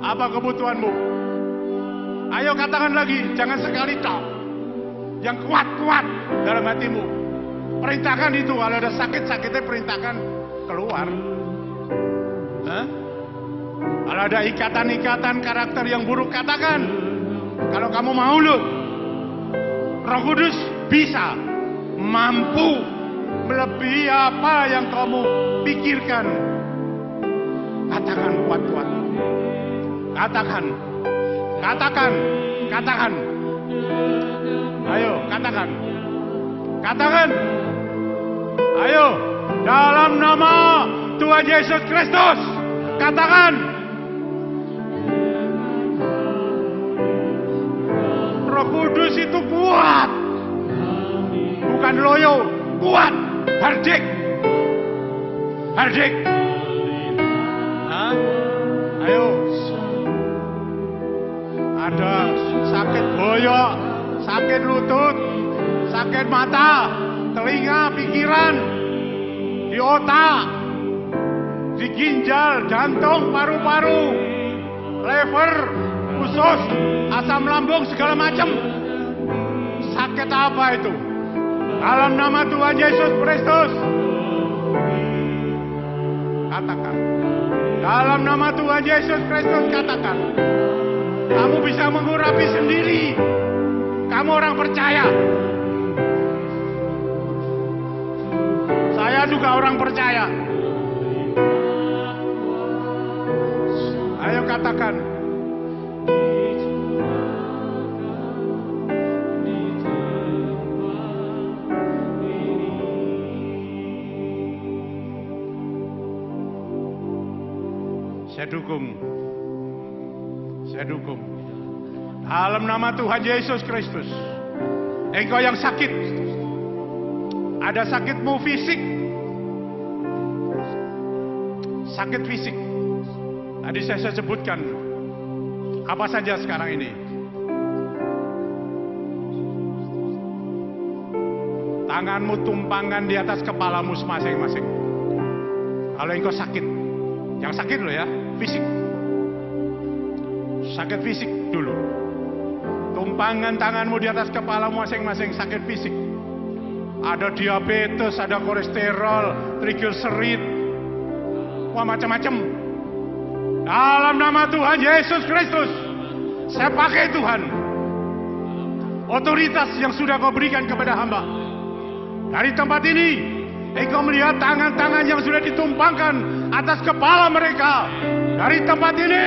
Apa kebutuhanmu? Ayo katakan lagi, jangan sekali tok. Yang kuat-kuat dalam hatimu. Perintahkan itu, kalau ada sakit-sakitnya perintahkan keluar. Hah? Kalau ada ikatan-ikatan karakter yang buruk, katakan. Kalau kamu mau loh, Roh Kudus bisa, mampu melebihi apa yang kamu pikirkan. Katakan kuat-kuat. Katakan. Katakan. Katakan. Ayo, katakan. Katakan. Ayo, dalam nama Tuhan Yesus Kristus, katakan. Roh Kudus itu kuat, bukan loyo, kuat. Hardik, hardik. Hah? Ayo. Ada sakit boyok, sakit lutut, sakit mata, telinga, pikiran, di otak, di ginjal, jantung, paru-paru, lever, usus, asam lambung, segala macam. Sakit apa itu? Dalam nama Tuhan Yesus Kristus, katakan. Dalam nama Tuhan Yesus Kristus, katakan. Kamu bisa mengurapi sendiri. Kamu orang percaya. Saya juga orang percaya. Ayo katakan. Saya dukung. Saya dukung. Dalam nama Tuhan Yesus Kristus. Engkau yang sakit. Ada sakitmu fisik. Sakit fisik. Tadi saya sebutkan. Apa saja sekarang ini. Tanganmu tumpangkan di atas kepalamu masing-masing. Kalau engkau sakit. Yang sakit loh ya, fisik. Sakit fisik dulu. Tumpangkan tanganmu di atas kepalamu masing-masing, sakit fisik. Ada diabetes, ada kolesterol, triglycerid, wah macam-macam. Dalam nama Tuhan Yesus Kristus, saya pakai Tuhan. Otoritas yang sudah kau berikan kepada hamba. Dari tempat ini, engkau melihat tangan-tangan yang sudah ditumpangkan atas kepala mereka. Dari tempat ini,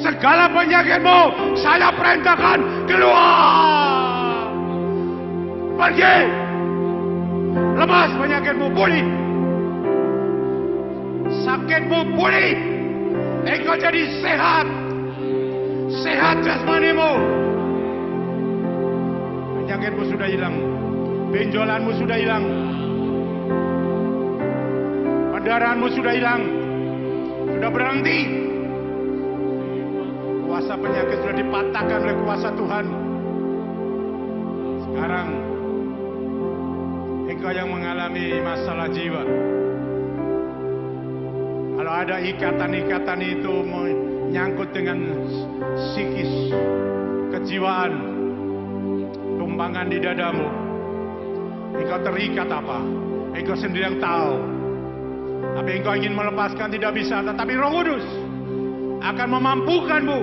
segala penyakitmu saya perintahkan keluar. Pergi. Lepas penyakitmu, pulih. Sakitmu pulih. Engkau jadi sehat. Sehat jasmanimu. Penyakitmu sudah hilang. Benjolanmu sudah hilang. Pendarahanmu sudah hilang. Sudah berhenti. Kuasa penyakit sudah dipatahkan oleh kuasa Tuhan. Sekarang engkau yang mengalami masalah jiwa. Kalau ada ikatan-ikatan itu menyangkut dengan psikis, kejiwaan, tumpangan di dadamu. Engkau terikat apa? Engkau sendiri yang tahu. Tapi engkau ingin melepaskan tidak bisa. Tetapi Roh Kudus akan memampukanmu.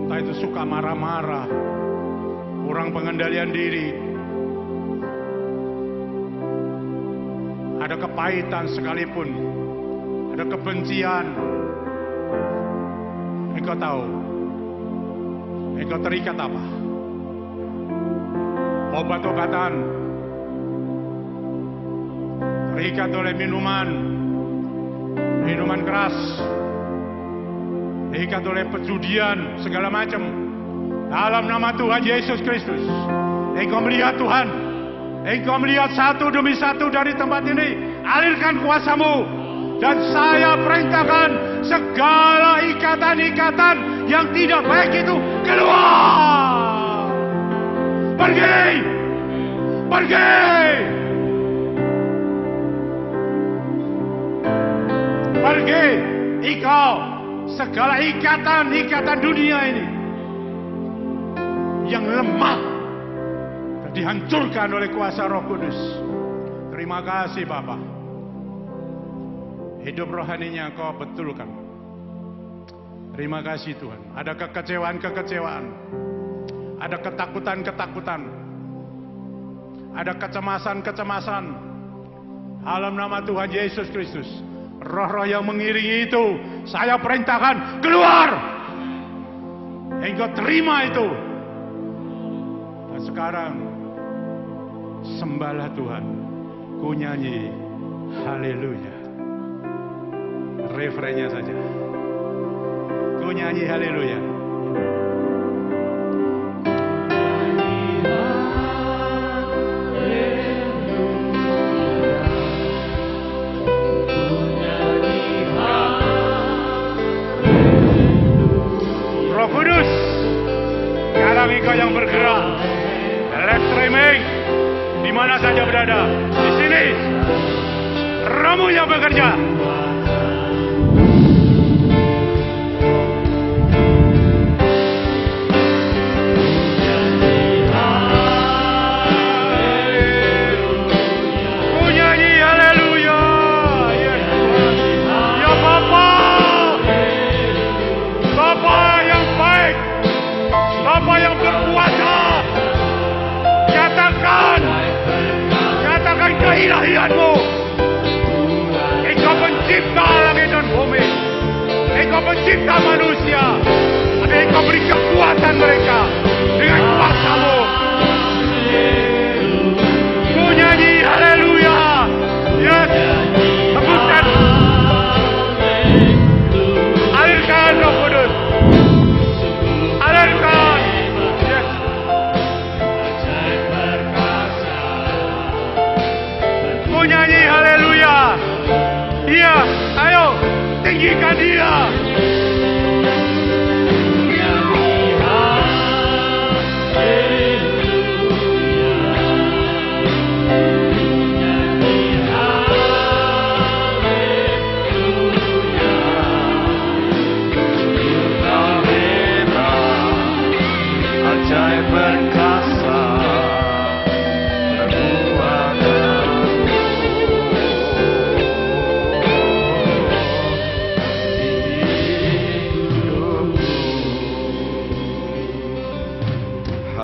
Entah itu suka marah-marah, kurang pengendalian diri, ada kepahitan sekalipun, ada kebencian, Engkau tahu, Engkau terikat apa? Obat-obatan, terikat oleh minuman keras, terikat oleh perjudian, segala macam. Dalam nama Tuhan Yesus Kristus, Engkau melihat Tuhan, Engkau melihat satu demi satu dari tempat ini, alirkan kuasa-Mu, dan saya perintahkan segala ikatan-ikatan yang tidak baik itu keluar. Pergi! Pergi! Pergi! Engkau, segala ikatan-ikatan dunia ini yang lemah dihancurkan oleh kuasa Roh Kudus. Terima kasih Bapa. Hidup rohaninya Kau betulkan. Terima kasih Tuhan. Ada kekecewaan-kekecewaan, ada ketakutan-ketakutan, ada kecemasan-kecemasan. Dalam nama Tuhan Yesus Kristus, roh-roh yang mengiringi itu saya perintahkan keluar. Engkau terima itu. Dan sekarang sembahlah Tuhan. Ku nyanyi haleluya. Refrennya saja. Ku nyanyi haleluya. Roh Kudus, sekarang Engkau yang bergerak. Live streaming, di mana saja berada, di sini, Roh-Mu yang bekerja. Ku nyanyi haleluya. Ya Bapa, Bapa yang baik, Bapa yang berkuasa, nyatakan keilahian-Mu. Engkau pencipta langit dan bumi, Engkau pencipta manusia.